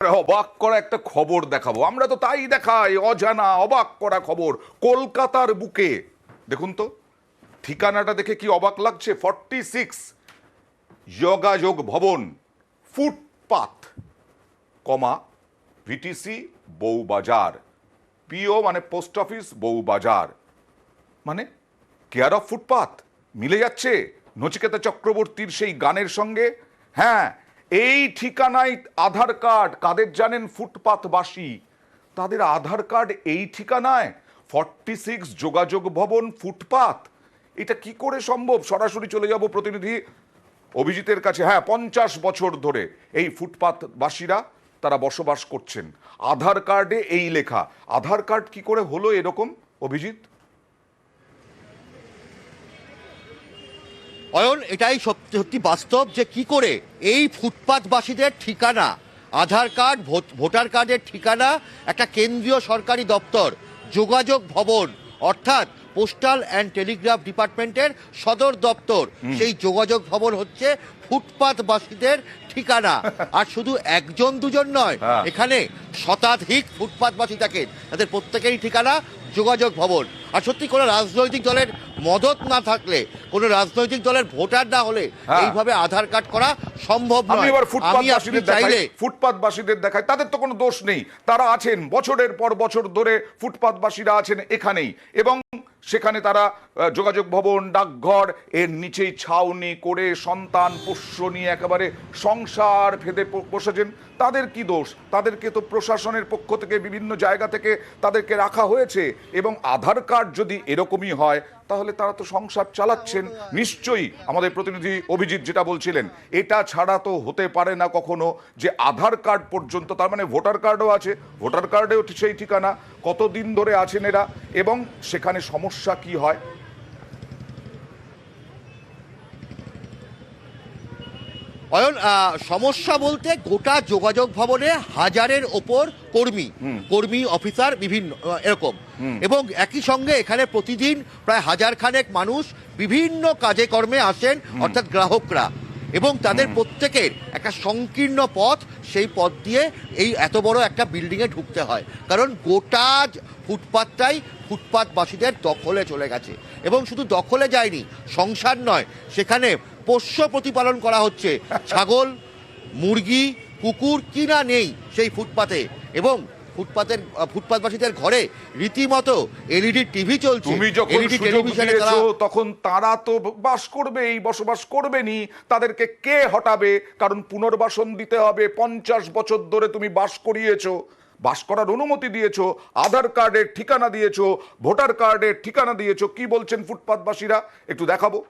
অবাক করা একটা খবর দেখাবো, আমরা তো তাই দেখাই, অজানা অবাক করা খবর। কলকাতার বুকে দেখুন তো, ঠিকানাটা দেখে কি অবাক লাগছে। 46 যোগাযোগ ভবন, ফুটপাথ, কমা ভিটিসি বউবাজার, পিও মানে পোস্ট অফিস, বউবাজার মানে কেয়ার অফ ফুটপাথ। মিলে যাচ্ছে নচিকেতা চক্রবর্তীর সেই গানের সঙ্গে। হ্যাঁ, এই ঠিকানায় আধার কার্ড কাদের জানেন? ফুটপাথবাসী, তাদের আধার কার্ড এই ঠিকানায়। 46 যোগাযোগ ভবন, ফুটপাথ। এটা কি করে সম্ভব? সরাসরি চলে যাব প্রতিনিধি অভিজিতের কাছে। হ্যাঁ, 50 বছর ধরে এই ফুটপাথবাসীরা তারা বসবাস করছেন। আধার কার্ডে এই লেখা। আধার কার্ড কি করে হলো এরকম, অভিজিৎ? অয়ন, এটাই সত্যি বাস্তব যে কি করে এই ফুটপাথবাসীদের ঠিকানা, আধার কার্ড, ভোটার কার্ডের ঠিকানা একটা কেন্দ্রীয় সরকারি দপ্তর, যোগাযোগ ভবন, অর্থাৎ পোস্টাল অ্যান্ড টেলিগ্রাফ ডিপার্টমেন্টের সদর দপ্তর, সেই যোগাযোগ ভবন হচ্ছে ফুটপাথবাসীদের ঠিকানা। আর শুধু একজন দুজন নয়, এখানে শতাধিক ফুটপাথবাসী থাকেন, তাদের প্রত্যেকেরই ঠিকানা যোগাযোগ ভবন। আর সত্যি কোনো রাজনৈতিক দলের মদত না থাকলে, কোনো রাজনৈতিক দলের ভোটার না হলে এইভাবে আধার কার্ড করা সম্ভব নয়। আমি এবার ফুটপাথবাসীদের দেখাই, তাদের তো কোনো দোষ নেই। তারা আছেন বছরের পর বছর ধরে, ফুটপাথবাসীরা আছেন এখানেই, এবং সেখানে তারা যোগাযোগ ভবন, ডাকঘর এর নিচেই ছাউনি করে সন্তান পোষ্য নিয়ে একেবারে সংসার ভেদে বসেছেন। তাদের কি দোষ? তাদেরকে তো প্রশাসনের পক্ষ থেকে বিভিন্ন জায়গা থেকে তাদেরকে রাখা হয়েছে। এবং আধার কার্ড যদি এরকমই হয়, তাহলে তারা তো সংসার চালাচ্ছেন নিশ্চয়ই। আমাদের প্রতিনিধি অভিজিৎ যেটা বলছিলেন, এটা ছাড়া তো হতে পারে না কখনো যে আধার কার্ড পর্যন্ত, তার মানে ভোটার কার্ডও আছে, ভোটার কার্ডেও সেই ঠিকানা, কতদিন ধরে আছেন এরা, এবং সেখানে সমস্যা কি হয়। অয়ন, সমস্যা বলতে গোটা যোগাযোগ ভবনে হাজারের ওপর কর্মী অফিসার বিভিন্ন এরকম, এবং একই সঙ্গে এখানে প্রতিদিন প্রায় হাজার খানেক মানুষ বিভিন্ন কাজে কর্মে আসেন, অর্থাৎ গ্রাহকরা, এবং তাদের প্রত্যেকের একটা সংকীর্ণ পথ, সেই পথ দিয়ে এই এত বড় একটা বিল্ডিংয়ে ঢুকতে হয়, কারণ গোটা ফুটপাথটাই ফুটপাথবাসীদের দখলে চলে গেছে। এবং শুধু দখলে যায়নি, সংসার নয়, সেখানে পোষ্য প্রতিপালন করা হচ্ছে। ছাগল, মুরগি, কুকুর কিনা নেই সেই ফুটপাতে, এবং ফুটপাথবাসীদের ঘরে রীতিমতো এলইডি টিভি চলছে। তুমি যখন সুযোগ দিয়েছো, তখন তারা তো বাস করবেই, বসবাস করবেনি। তাদেরকে কে হটাবে? কারণ পুনর্বাসন দিতে হবে। 50 বছর ধরে তুমি বাস করিয়েছো, বাস করার অনুমতি দিয়েছো, আধার কার্ডের ঠিকানা দিয়েছো, ভোটার কার্ডের ঠিকানা দিয়েছো। কি বলছেন ফুটপাথবাসীরা একটু দেখাবো।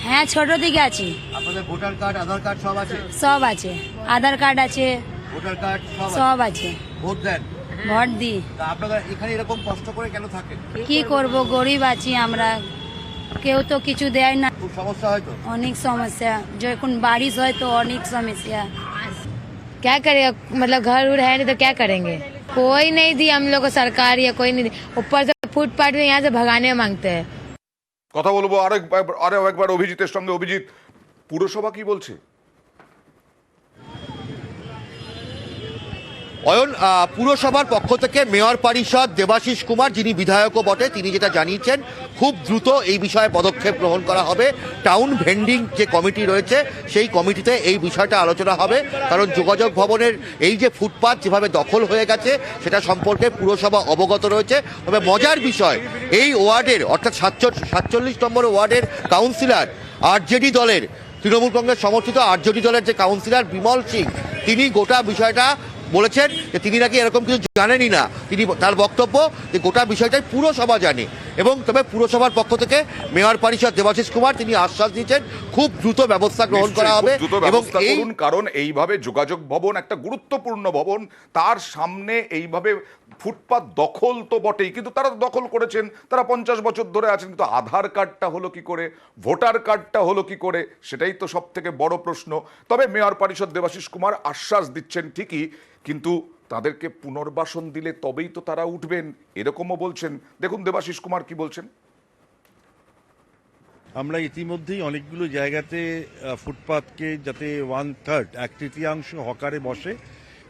হ্যাঁ, ছোট থেকে আছি। আপনাদের ভোটার কার্ড, আধার কার্ড সব আছে? সব আছে, আধার কার্ড আছে, ভোটার কার্ড সব আছে। ভোট দেন? ভোট দিই। আপনারা এখানে এরকম কষ্ট করে কেন থাকেন? কি করব, গরিব আছি আমরা, কেউ তো কিছু দেয় না। খুব সমস্যা হয় তো? অনেক সমস্যা, যখন बारिश হয় তো অনেক সমস্যা। क्या करेगा, मतलब घर उर है नहीं तो क्या करेंगे? कोई नहीं दी हम लोग को, सरकार या कोई नहीं दी। ऊपर से फुटपाथ में यहाँ से भगाने मांगते हैं। কথা বলবো আরো একবার অভিজিতের সঙ্গে। অভিজিৎ, পুরসভা কি বলছে? অয়ন, পুরসভার পক্ষ থেকে মেয়র পরিষদ দেবাশিস কুমার, যিনি বিধায়কও বটে, তিনি যেটা জানিয়েছেন, খুব দ্রুত এই বিষয়ে পদক্ষেপ গ্রহণ করা হবে। টাউন ভেন্ডিং যে কমিটি রয়েছে, সেই কমিটিতে এই বিষয়টা আলোচনা হবে, কারণ যোগাযোগ ভবনের এই যে ফুটপাথ যেভাবে দখল হয়ে গেছে, সেটা সম্পর্কে পুরসভা অবগত রয়েছে। তবে মজার বিষয়, এই ওয়ার্ডের, অর্থাৎ 47 নম্বর ওয়ার্ডের কাউন্সিলর, আরজেডি দলের, তৃণমূল কংগ্রেস সমর্থিত আরজেডি দলের যে কাউন্সিলর বিমল সিং, তিনি গোটা বিষয়টা বলেছেন যে তিনি নাকি এরকম কিছু জানেনই না। তার বক্তব্য যে গোটা বিষয়টাই পুরসভা জানে, এবং তবে পুরসভার পক্ষ থেকে মেয়র পরিষদ দেবাশিস কুমার তিনি আশ্বাস দিয়েছেন খুব দ্রুত ব্যবস্থা গ্রহণ করা হবে। এবং কারণ এইভাবে যোগাযোগ ভবন একটা গুরুত্বপূর্ণ ভবন, তার সামনে এইভাবে ফুটপাত দখল তো বটেই, কিন্তু তারা দখল করেছেন, তারা 50 বছর ধরে আছেন, কিন্তু আধার কার্ডটা হলো কি করে, ভোটার কার্ডটা হলো কি করে, সেটাই তো সব থেকে বড় প্রশ্ন। তবে মেয়র পরিষদ দেবাশিস কুমার আশ্বাস দিচ্ছেন ঠিকই, কিন্তু তাদেরকে পুনর্বাসন দিলে তবেই তো তারা উঠবেন, এরকমও বলছেন। দেখুন দেবাশিস কুমার কি বলছেন। আমরা ইতিমধ্যেই অনেকগুলো জায়গাতে ফুটপাতকে যাতে 1/3 1/3 হকারে বসে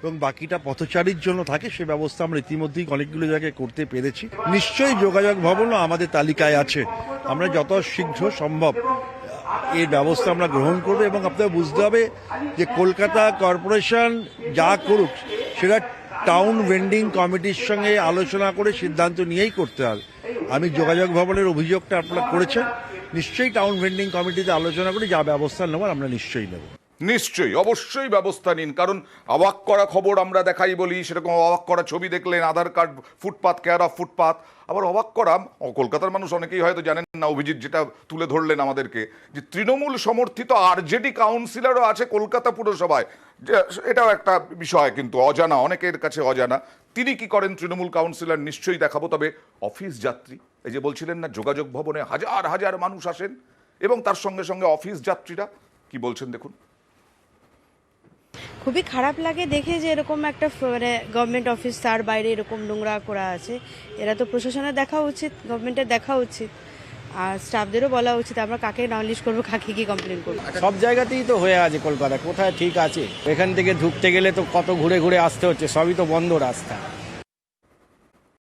এবং বাকিটা পথচারীর জন্য থাকে সে ব্যবস্থা আমরা ইতিমধ্যেই অনেকগুলো জায়গায় করতে পেরেছি। নিশ্চয়ই যোগাযোগ ভবনও আমাদের তালিকায় আছে। আমরা যত শীঘ্র সম্ভব এর ব্যবস্থা আমরা গ্রহণ করবো এবং আপনাদের বুঝতে হবে যে কলকাতা কর্পোরেশন যা করুক সেটা টাউন ভেন্ডিং কমিটির সঙ্গে আলোচনা করে সিদ্ধান্ত নিয়েই করতে হবে। আমি যোগাযোগ ভবনের অভিযোগটা আপনারা করেছেন, নিশ্চয়ই টাউন ভেন্ডিং কমিটিতে আলোচনা করে যা ব্যবস্থা নেওয়ার আমরা নিশ্চয়ই নেব। নিশ্চয়ই, অবশ্যই ব্যবস্থা নিন, কারণ অবাক করা খবর আমরা দেখাই বলি, সেরকম অবাক করা ছবি দেখলেন, আধার কার্ড ফুটপাত, কেয়ার অফ ফুটপাত। আবার অবাক করা, কলকাতার মানুষ অনেকেই হয়তো জানেন না, অভিজিৎ যেটা তুলে ধরলেন আমাদেরকে, যে তৃণমূল সমর্থিত আরজেডি কাউন্সিলরও আছে কলকাতা পুরসভায়। এটাও একটা বিষয় কিন্তু অজানা, অনেকের কাছে অজানা। তিনি কি করেন তৃণমূল কাউন্সিলর নিশ্চয়ই দেখাবো। তবে অফিস যাত্রী, এই যে বলছিলেন না যোগাযোগ ভবনে হাজার হাজার মানুষ আসেন, এবং তার সঙ্গে সঙ্গে অফিস যাত্রীরা কি বলছেন দেখুন। খুবই খারাপ লাগে দেখে যে এরকম একটা মানে গভর্নমেন্ট অফিস তার বাইরে এরকম নোংরা করা আছে। এরা তো প্রশাসনের দেখা উচিত, গভর্নমেন্টের দেখা উচিত, আর স্টাফদেরও বলা উচিত আমরা কাকে নালিশ করবো, কাকে কি কমপ্লেন করবো। সব জায়গাতেই তো হয়ে আছে কলকাতা, কোথায় ঠিক আছে? এখান থেকে ঢুকতে গেলে তো কত ঘুরে ঘুরে আসতে হচ্ছে, সবই তো বন্ধ রাস্তা।